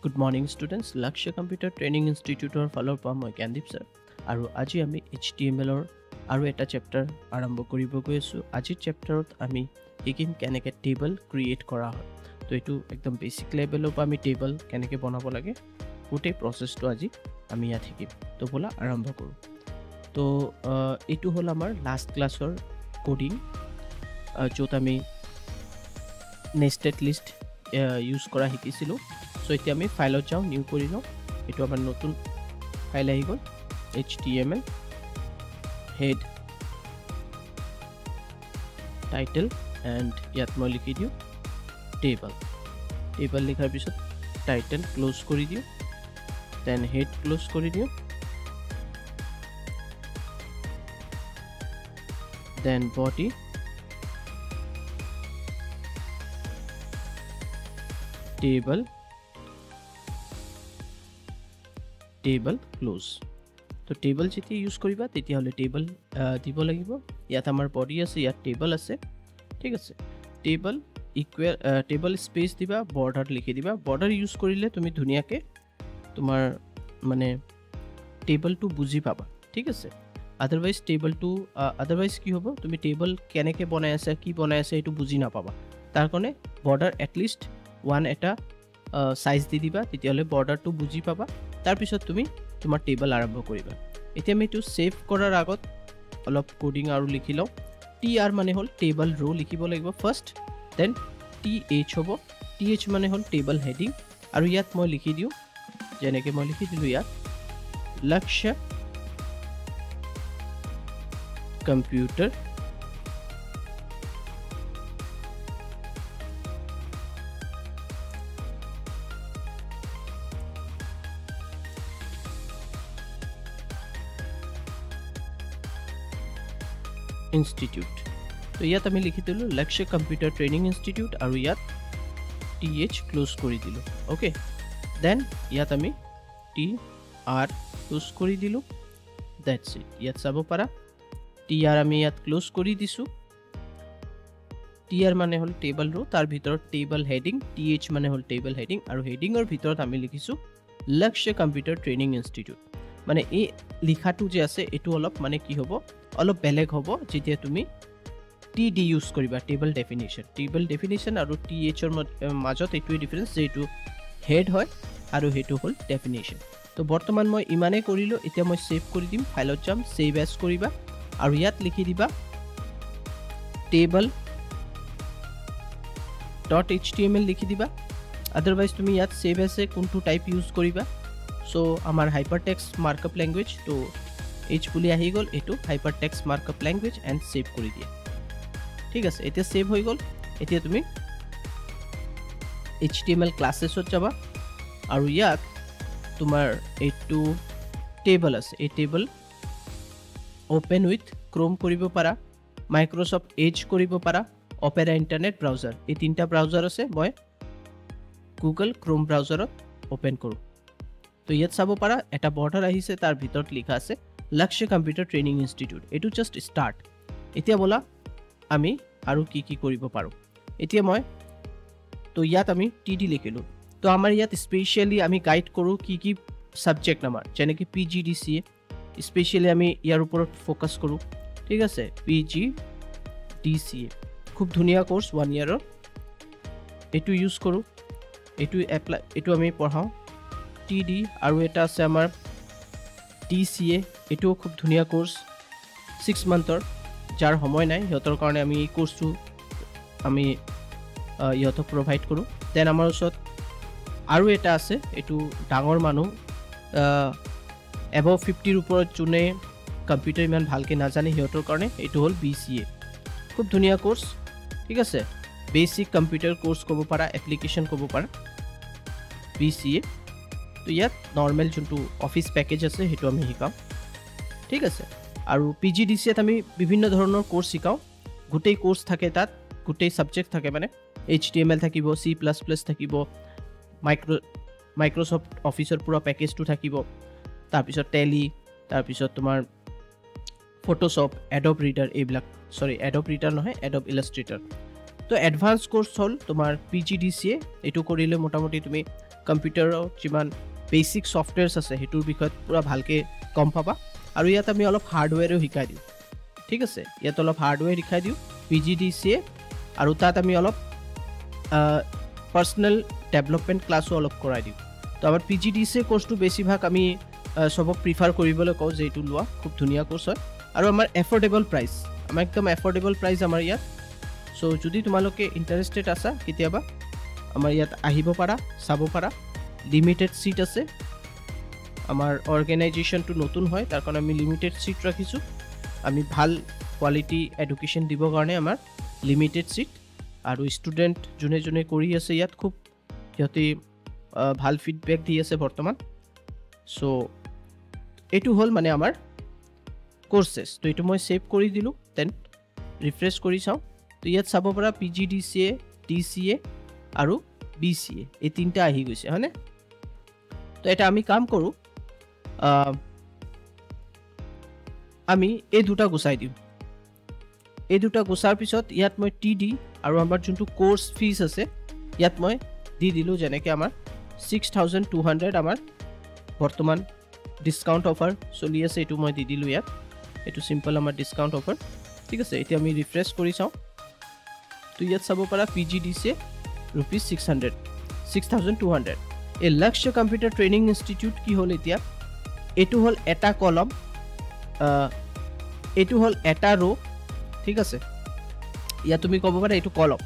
Good morning students, Lakshya Computer Training Institute or follow pa moi Candip sir. Aru aji ami HTML or aru eta chapter arambho koribo goi asu. Aji chapter ot ami hikim keneke table create kora hoy. To etu ekdom basic level op ami table keneke banabo lage. Gotei process to aji ami yat hikim. To bola arambho koru. To etu hol amar last class or coding jot ami nested list use kora hikisilu. So এতিয়া আমি ফাইলত যাও new কৰি লও এটো আমাৰ নতুন file আহি গল html head title and ইয়াত মই লিখি দিও table লিখাৰ পিছত title ক্লোজ কৰি দিও then head ক্লোজ কৰি দিও then body table close তো টেবল যেতি ইউজ কৰিবা তেতিয়া হলে টেবল দিব লাগিব ইয়াত আমাৰ বডি আছে ইয়াত টেবল আছে ঠিক আছে টেবল ইকুৱেল টেবল স্পেস দিবা বৰ্ডাৰ লিখি দিবা বৰ্ডাৰ ইউজ কৰিলে তুমি ধুনিয়াকে তোমাৰ মানে টেবলটো বুজি পাবা ঠিক আছে আদাৰৱাইজ কি হ'ব তুমি টেবল কেনেকে বনাই আছে কি বনাই আছে এটো বুজি নাপাবা তাৰ কাৰণে বৰ্ডাৰ এট লিষ্ট ওয়ান এটা সাইজ দি দিবা তেতিয়া হলে বৰ্ডাৰটো বুজি পাবা তাৰ পিছত তুমি তোমাৰ টেবল আৰম্ভ কৰিবা এতিয়া আমি এটো সেভ কৰাৰ আগত অলপ কোডিং আৰু লিখি লও tr মানে হল টেবল ৰো লিখিব লাগিব ফাৰ্স্ট দেন th হ'ব th মানে হল টেবল হেডিং আৰু ইয়াত মই লিখি দিও যেনেকে মই লিখি দিলো ইয়াত লক্ষ্য কম্পিউটাৰ Institute. तो ইয়াত আমি লিখি দিলো লক্ষ্য কম্পিউটাৰ ট্ৰেইনিং ইনষ্টিটিউট আৰু ইয়াত th ক্লোজ কৰি দিলো ওকে দেন ইয়াত আমি tr ক্লোজ কৰি দিলো দ্যাটস ইট ইয়াত চাব পাৰা tr আমি ইয়াত ক্লোজ কৰি দিছো tr মানে হল টেবল ৰো তাৰ ভিতৰত টেবল হেডিং th মানে হল টেবল হেডিং আৰু হেডিংৰ ভিতৰত আমি লিখিছো লক্ষ্য কম্পিউটাৰ ট্ৰেইনিং ইনষ্টিটিউট মানে এই লিখাটো যে আছে এটো অলপ মানে কি হ'ব অলপ বেলেগ হ'ব যেতিয়া তুমি td ইউজ কৰিবা টেবল ডেফিনিশন আৰু th ৰ মাজত এটোই ডিফাৰেন্স যে এটো হেড হয় আৰু হেটো হল ডেফিনিশন তো বৰ্তমান মই ইমানে কৰিলো এতিয়া মই সেভ কৰি দিম ফাইলত যাম সেভ এজ কৰিবা আৰু ইয়াত লিখি দিবা table.html লিখি দিবা আদাৰৱাইজ তুমি ইয়াত সেভ এজে কোনটো টাইপ ইউজ কৰিবা সো আমাৰ হাইপাৰটেক্সট মাৰ্কআপ ল্যাঙ্গুৱেজ তো h বুলি আহি গল এটো hypertext markup language and save কৰি দিয়া ঠিক আছে এতিয়া সেভ হৈ গল এতিয়া তুমি html ক্লাসেছত যাবা আৰু ইয়াত তোমাৰ এটো টেবল আছে এই টেবল ওপেন উইথ ক্ৰোম কৰিব পাৰা মাইক্ৰোসফট এজ কৰিব পাৰা অপেৰা ইন্টাৰনেট ব্ৰাউজাৰ এই তিনটা ব্ৰাউজাৰ আছে মই গুগল ক্ৰোম ব্ৰাউজাৰত ওপেন কৰো তো ইয়াত চাব পাৰা এটা বৰ্ডাৰ আহিছে তাৰ ভিতৰত লিখা আছে লক্ষ্য কম্পিউটাৰ ট্ৰেইনিং ইনষ্টিটিউট এটো জাস্ট স্টাৰ্ট এতিয়া বলা আমি আৰু কি কৰিব পাৰো এতিয়া মই তো ইয়াত আমি td লিখিলো তো আমাৰ ইয়াত স্পেশালি আমি গাইড কৰো কি সাবজেক্ট নাম্বাৰ যেনে কি pgdca স্পেশালি আমি ইয়াৰ ওপৰত ফোকাস কৰো ঠিক আছে pgdca খুব ধুনিয়া কোৰ্স 1 ইয়াৰৰ এটো ইউজ কৰো এটো এপ্লাই এটো আমি পঢ়াও td আৰু এটা আছে আমাৰ tca এটো খুব ধুনিয়া কোৰ্স 6 মান্থৰ যাৰ সময় নাই হিয়তৰ কাৰণে আমি এই কোৰ্সটো আমি ইহতক প্ৰভাইড কৰো দেন আমাৰ ওচৰত আৰু এটা আছে এটো ডাঙৰ মানুহ above 50 ৰ ওপৰত যোনে কম্পিউটাৰ ইমান ভালকে নাজানে হিয়তৰ কাৰণে এটো হল bca খুব ধুনিয়া কোৰ্স ঠিক আছে বেসিক কম্পিউটাৰ কোৰ্স ক'ব পাৰা এপ্লিকেশন ক'ব পাৰা bca তো ইয়াত নৰমাল যোনটো অফিস প্যাকেজ আছে হেতু আমি শিকাও ঠিক আছে আৰু pgdca আমি বিভিন্ন ধৰণৰ কোর্স শিকাও গুটেই কোর্স থাকে তাত গুটেই সাবজেক্ট থাকে মানে html থাকিব c++ থাকিব মাইক্ৰোসফট অফিসৰ পুৰা প্যাকেজটো থাকিব তাৰ পিছত টেলি তাৰ পিছত তোমাৰ ফটোশপ এডব ৰিডাৰ এইবিলাক সৰি এডব ৰিডাৰ নহয় এডব ইলাস্ট্ৰেটৰ তো এডভান্স কোৰ্স হল তোমাৰ pgdca এটো কৰিলে মোটামুটি তুমি কম্পিউটাৰৰ যিমান বেসিক সফটওয়্যাৰছ আছে হেতুৰ বিষয়ত পুৰা ভালকে গম পাবা আৰু ইয়াত আমি অলপ হাৰ্ডৱেৰো শিকাই দিওঁ ঠিক আছে ইয়াত অলপ হাৰ্ডৱেৰ শিকাই দিওঁ PGDCA আৰু তাত আমি অলপ পাৰ্সোনাল ডেভেলপমেন্ট ক্লাসও অলপ কৰাই দিওঁ তো আমাৰ PGDCA কোৰ্সটো বেছিভাগ আমি সবক প্ৰিফাৰ কৰিবলৈ কওঁ যে এইটো লোৱা খুব ধুনীয়া কোৰ্স হয় আৰু আমাৰ এফৰ্ডেবল প্ৰাইস আমাৰ একদম এফৰ্ডেবল প্ৰাইস আমাৰ ইয়াত সো যদি তোমালোকে ইন্টাৰেস্টেড আছা কেতিয়াবা আমাৰ ইয়াত আহিব পাৰা চাব পাৰা লিমিটেড সিট আছে আমাৰ অৰ্গানাইজেশনটো নতুন হয় তাৰ কাৰণে আমি লিমিটেড সিট ৰাখিছো আমি ভাল কোৱালিটি এডুকেশ্যন দিব কাৰণে আমাৰ লিমিটেড সিট আৰু ষ্টুডেন্ট জুনে জুনে কৰি আছে ইয়াত খুব সিহঁতে ভাল ফিডবেক দি আছে বৰ্তমান সো এটো হল মানে আমাৰ কোৰ্সেস তো এটো মই সেভ কৰি দিলো দেন ৰিফ্ৰেশ কৰি চাও তো ইয়াত চাব পৰা PGDCA DCA আৰু BCA এই তিনটা আহি গৈছে হয়নে তো এটা আমি কাম কৰো আমি এই দুটা গুছাই দিও এই দুটা গুছাৰ পিছত ইয়াত মই TD আৰু আমাৰ যোনটো কোৰ্স ফিজ আছে ইয়াত মই দি দিলো যেনেকে আমাৰ 6200 আমাৰ বৰ্তমান ডিসকাউন্ট অফাৰ চলি আছে এটো মই দি দিলো ইয়াত এটো সিম্পল আমাৰ ডিসকাউন্ট অফাৰ ঠিক আছে এতিয়া আমি ৰিফ্ৰেশ কৰি চাও তো ইয়াত চাব পৰা PGDCA rupees 6200 এ লক্ষ্য কম্পিউটাৰ ট্ৰেনিং ইনষ্টিটিউট কি হল এতিয়া এটো হল এটা কলম এটো হল এটা ৰো ঠিক আছে ইয়া তুমি কব পাৰা এটো কলম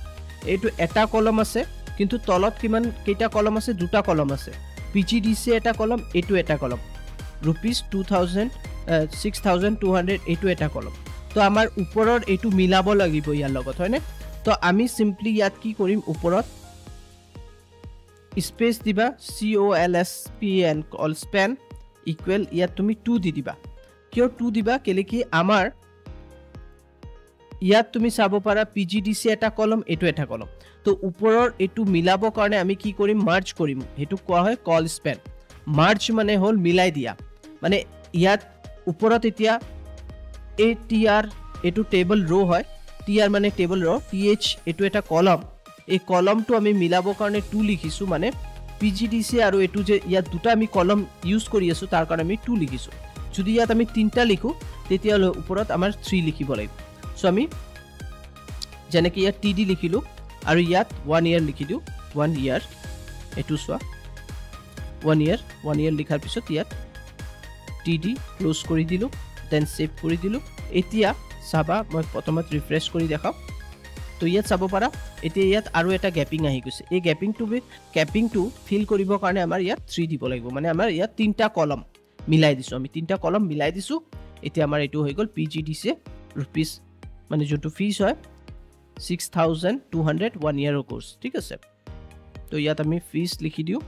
এটো এটা কলম আছে কিন্তু তলত কিমান কেটা কলম আছে দুটা কলম আছে PGDCA এটা কলম এটো এটা কলম rupees 6200 এটো এটা কলম তো আমাৰ ওপৰৰ এটো মিলাব লাগিব ইয়াৰ লগত হয়নে তো আমি সিম্পলি ইয়াত কি কৰিম ওপৰত স্পেস দিবা COLSPN কল স্পেন ইকুৱেল ইয়াত তুমি 2 দি দিবা কিয় 2 দিবা কেলে কি আমাৰ ইয়াত তুমি চাব পাৰা PGDCA এটা কলম এটো এটা কলম তো ওপৰৰ এটো মিলাব কাৰণে আমি কি কৰিম মাৰ্জ কৰিম হেতু কোৱা হয় কল স্পেন মাৰ্জ মানে হল মিলাই দিয়া মানে ইয়াত ওপৰত এতিয়া ATR এটো টেবল ৰো হয় TR মানে টেবল ৰো TH এটো এটা কলম এই কলমটো আমি মিলাব কাৰণে 2 লিখিছো মানে PGDCA আৰু এটো যে ইয়াত দুটা আমি কলম ইউজ কৰি আছো তাৰ কাৰণে আমি 2 লিখিছো যদি ইয়াত আমি তিনটা লিখো তেতিয়া ওপৰত আমাৰ 3 লিখিব লাগিব সো আমি যেনেকৈ ইয়াত TD লিখিলো আৰু ইয়াত 1 ইয়াৰ লিখি দিও 1 ইয়াৰ এটো সোৱা 1 ইয়াৰ লিখাৰ পিছত ইয়াত TD ক্লোজ কৰি দিলো দেন সেভ কৰি দিলো এতিয়া চাবা মই প্ৰথমত ৰিফ্ৰেশ কৰি দেখাও তো ইয়াত চাব পাৰা এতিয়া ইয়াত আৰু এটা গ্যাপিং আহি গৈছে এই গ্যাপিংটো ফিল কৰিব কাৰণে আমাৰ ইয়াত 3 দিব লাগিব মানে আমাৰ ইয়াত তিনটা কলম মিলাই দিছো আমি তিনটা কলম মিলাই দিছো এতিয়া আমাৰ এটো হৈ গল PGDCA rupees মানে যোনটো ফিজ হয় 6200 1 ইয়াৰৰ কোৰ্স ঠিক আছে তো ইয়াত আমি ফিজ লিখি দিও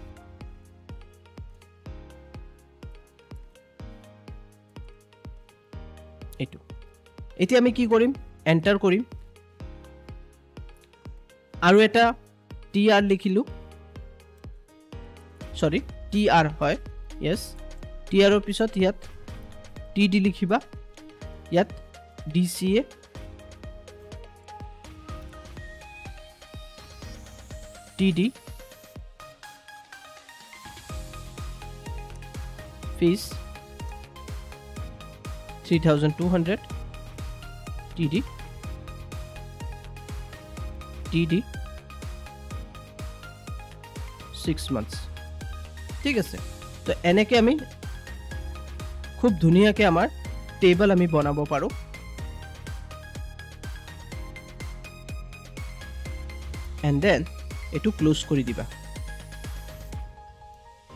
এটো এতিয়া আমি কি কৰিম এন্টাৰ কৰিম আৰু এটা TR লিখিলো সৰি TR হয় yes TR ৰ পিছত ইয়াত TD লিখিবা ইয়াত DCA TD fees 3200 TD 6 months ঠিক আছে তো এনেকে আমি খুব ধুনিয়াকে আমাৰ টেবল আমি বনাব পাৰো and then এটো ক্লোজ কৰি দিবা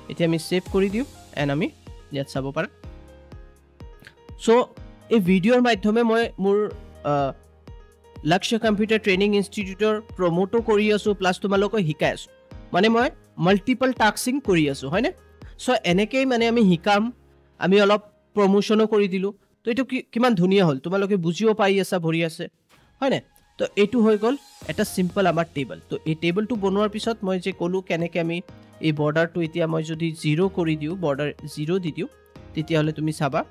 এতিয়া আমি সেভ কৰি দিও and আমি ইয়াত চাব পাৰা সো এই ভিডিওৰ মাধ্যমে মই মোৰ লক্ষ্য কম্পিউটাৰ ট্ৰেনিং ইনষ্টিটিউটৰ প্ৰমোটো কৰি আছো প্লাস তোমালোকক শিকাই আছো মানে মই মাল্টিপল টাস্কিং কৰি আছো হয়নে সো এনেকৈ মানে আমি শিকাম আমি অলপ প্ৰমোশনো কৰি দিলো তো এটো কিমান ধুনিয়া হল তোমালোকে বুজিও পাই আছা ভৰি আছে হয়নে তো এটো হৈ গল এটা সিম্পল আমাৰ টেবল তো এই টেবলটো বনোৱাৰ পিছত মই যে কলো কেনেকৈ আমি এই বৰ্ডাৰটো এতিয়া মই যদি 0 কৰি দিও বৰ্ডাৰ 0 দি দিও তেতিয়া হলে তুমি চাবা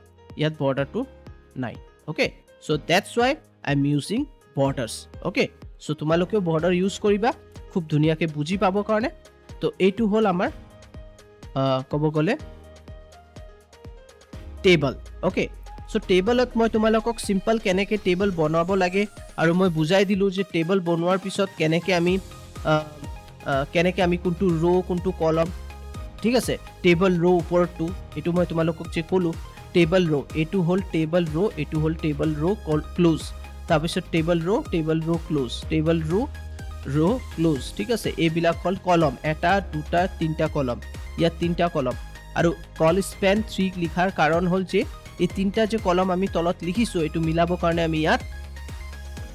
ইয়াত বৰ্ডাৰটো নাই okay so that's why I am using borders okay so তোমালোকে border use কৰিবা খুব ধুনিয়াকে বুজি পাব কাৰণে তো এইটো হল আমাৰ ক'ব গ'লে টেবল ওকে সো টেবলত মই তোমালোকক সিম্পল কেনেকৈ টেবল বনাব লাগে আৰু মই বুজাই দিলোঁ যে টেবল বনোৱাৰ পিছত কেনেকৈ আমি কোনটো ৰ' কোনটো কলম ঠিক আছে টেবল ৰ' ওপৰতটো এইটো মই তোমালোকক যে ক'লোঁ টেবল ৰ' এইটো হ'ল টেবল ৰ' এইটো হ'ল টেবল ৰ' ক্লোজ তাৰপিছত টেবল ৰ' ক্লোজ টেবল ৰ' ক্লোজ ঠিক আছে এইবিলাক হ'ল কলম এটা দুটা তিনিটা কলম ইয়াত তিনিটা কলম আৰু কল স্পেন 3 লিখাৰ কাৰণ হ'ল যে এই তিনিটা যে কলম আমি তলত লিখিছোঁ এইটো মিলাবৰ কাৰণে আমি ইয়াত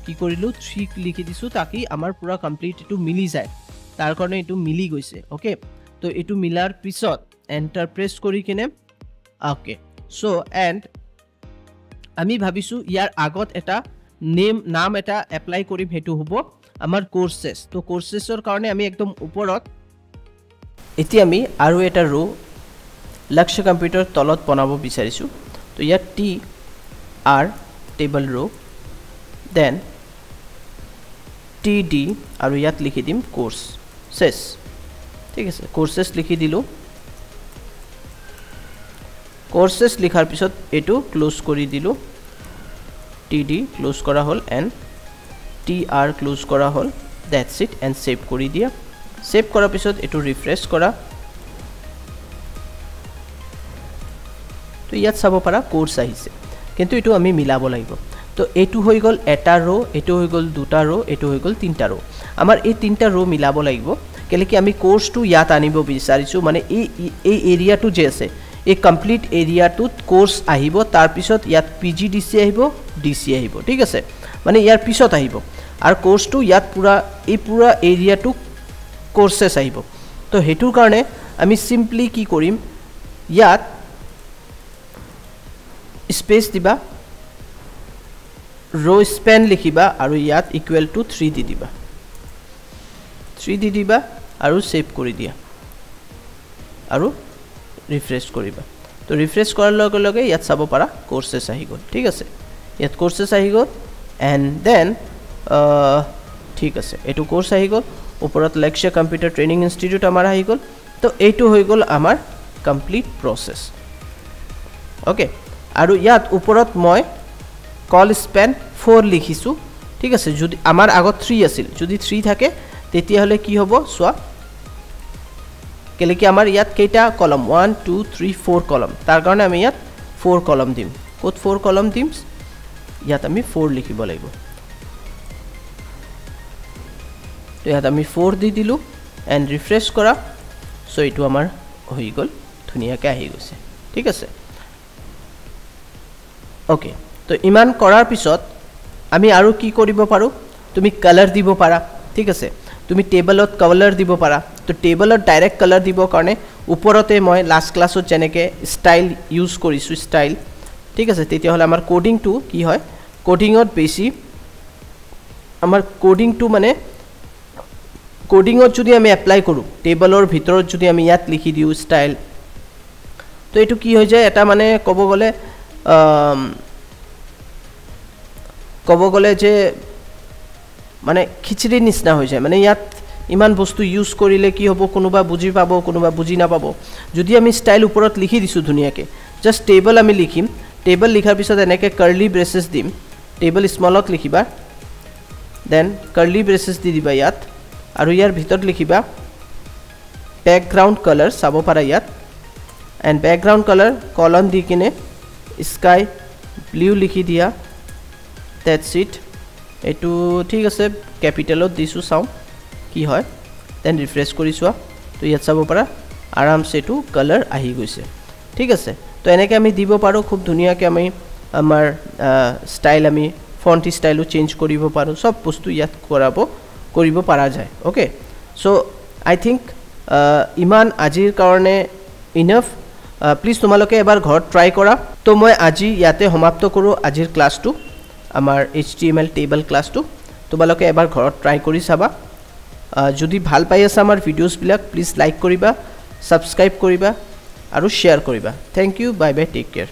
কি কৰিলোঁ 3 লিখি দিছোঁ তাকি আমাৰ পুৰা কমপ্লিট এইটো মিলি যায় তাৰ কাৰণে এইটো মিলি গৈছে ওকে তো এইটো মিলাৰ পিছত এণ্টাৰ প্ৰেছ কৰি কিনে ওকে সো এণ্ড আমি ভাবিছোঁ ইয়াৰ আগত এটা নাম এটা এপ্লাই কৰিম সেইটো হ'ব আমাৰ কোৰ্চেছ তো কোৰ্চেছৰ কাৰণে আমি একদম ওপৰত এতিয়া আমি আৰু এটা ৰ' লক্ষ্য কম্পিউটাৰ তলত বনাব বিচাৰিছোঁ তো ইয়াত টি আৰ টেবল ৰ' দেন টি ডি আৰু ইয়াত লিখি দিম কোৰ্চেছ ঠিক আছে কোৰ্চেছ লিখি দিলোঁ কোৰ্চেছ লিখাৰ পিছত এইটো ক্লোজ কৰি দিলোঁ টি ডি ক্লোজ কৰা হ'ল এণ্ড টি আৰ ক্লোজ কৰা হ'ল দ্যাটছ ইট এণ্ড সেভ কৰি দিয়া সেভ কৰাৰ পিছত এইটো ৰিফ্ৰেছ কৰা তো ইয়াত চাব পাৰা কোৰ্চ আহিছে কিন্তু এইটো আমি মিলাব লাগিব তো এইটো হৈ গ'ল এটা ৰ' এইটো হৈ গ'ল দুটা ৰ' এইটো হৈ গ'ল তিনিটা ৰ' আমাৰ এই তিনিটা ৰ' মিলাব লাগিব কেলে কি আমি কোৰ্চটো ইয়াত আনিব বিচাৰিছোঁ মানে এই এৰিয়াটো যে আছে এই কমপ্লিট এৰিয়াটোত কোৰ্চ আহিব তাৰপিছত ইয়াত PGDC আহিব DC আহিব ঠিক আছে মানে ইয়াৰ পিছত আহিব আৰু কোৰ্চটো ইয়াত পুৰা এৰিয়াটো কোৰ্চেছ আহিব তো হেতুৰ কাৰণে আমি সিম্পলি কি কৰিম ইয়াত স্পেচ দিবা ৰ' স্পেন লিখিবা আৰু ইয়াত ইকুৱেল টু 3 দি দিবা আৰু সেভ কৰি দিয়া আৰু ৰিফ্ৰেছ কৰিবা তো ৰিফ্ৰেছ কৰাৰ লগে লগে ইয়াত চাব পাৰা কোৰ্চেছ আহি গ'ল ঠিক আছে ইয়াত কোৰ্চেছ আহি গ'ল এণ্ড দেন ঠিক আছে এইটো কোৰ্চ আহি গ'ল ওপৰত লক্ষ্য কম্পিউটাৰ ট্ৰেইনিং ইনষ্টিটিউট আমাৰ আহি গ'ল তো এইটো হৈ গ'ল আমাৰ কমপ্লিট প্ৰচেছ ওকে আৰু ইয়াত ওপৰত মই কল স্পেন 4 লিখিছোঁ ঠিক আছে যদি আমাৰ আগত 3 আছিল যদি 3 থাকে তেতিয়াহ'লে কি হ'ব চোৱা কেলে কি আমাৰ ইয়াত কেইটা কলম 1 2 3 4 কলম তাৰ কাৰণে আমি ইয়াত 4 কলম দিম ক'ত 4 কলম দিম ইয়াত আমি 4 লিখিব লাগিব তো ইয়াত আমি 4 দি দিলোঁ এণ্ড ৰিফ্ৰেছ কৰা সো এইটো আমাৰ হৈ গ'ল ধুনীয়াকৈ আহি গৈছে ঠিক আছে ওকে তো ইমান কৰাৰ পিছত আমি আৰু কি কৰিব পাৰোঁ তুমি কালাৰ দিব পাৰা ঠিক আছে তুমি টেবলত কালাৰ দিব পাৰা তো টেবলত ডাইৰেক্ট কালাৰ দিবৰ কাৰণে ওপৰতে মই লাষ্ট ক্লাছত যেনেকৈ ষ্টাইল ইউজ কৰিছোঁ ষ্টাইল ঠিক আছে তেতিয়াহ'লে আমাৰ কোডিংটো কি হয় কোডিঙত বেছি আমাৰ কোডিংটো মানে কোডিঙত যদি আমি এপ্লাই কৰোঁ টেবলৰ ভিতৰত যদি আমি ইয়াত লিখি দিওঁ ষ্টাইল তো এইটো কি হৈ যায় এটা মানে ক'ব গ'লে যে মানে খিচিৰি নিচিনা হৈ যায় মানে ইয়াত ইমান বস্তু ইউজ কৰিলে কি হ'ব কোনোবা বুজি পাব কোনোবা বুজি নাপাব যদি আমি ষ্টাইল ওপৰত লিখি দিছোঁ ধুনীয়াকৈ জাষ্ট টেবল আমি লিখিম টেবল লিখাৰ পিছত এনেকৈ কাৰ্লি ব্ৰেচেছ দিম টেবল স্মলত লিখিবা দেন কাৰ্লি ব্ৰেচেছ দি দিবা ইয়াত আৰু ইয়াৰ ভিতৰত লিখিবা বেকগ্ৰাউণ্ড কালাৰ চাব পাৰা ইয়াত এণ্ড বেকগ্ৰাউণ্ড কালাৰ কলন দি কিনে স্কাই ব্লু লিখি দিয়া দ্যাটছ ইট এইটো ঠিক আছে কেপিটেলত দিছোঁ চাওঁ কি হয় দেন ৰিফ্ৰেছ কৰি চোৱা তো ইয়াত চাব পাৰা আৰামছে এইটো কালাৰ আহি গৈছে ঠিক আছে তো এনেকৈ আমি দিব পাৰোঁ খুব ধুনীয়াকৈ আমি আমাৰ ষ্টাইল আমি ফন্ট ষ্টাইলো চেঞ্জ কৰিব পাৰোঁ সব বস্তু ইয়াত কৰিব পৰা যায় ওকে সো আই থিংক ইমান আজিৰ কাৰণে ইনাফ প্লিজ তোমালোকে এবাৰ ঘৰত ট্ৰাই কৰা তো মই আজি ইয়াতে সমাপ্ত কৰোঁ আজিৰ ক্লাছটো আমাৰ HTML টেবল ক্লাছটো তোমালোকে এবাৰ ঘৰত ট্ৰাই কৰি চাবা যদি ভাল পাই আছা আমাৰ ভিডিঅ'ছবিলাক প্লিজ লাইক কৰিবা ছাবস্ক্ৰাইব কৰিবা আৰু শ্বেয়াৰ কৰিবা thank you bye bye take care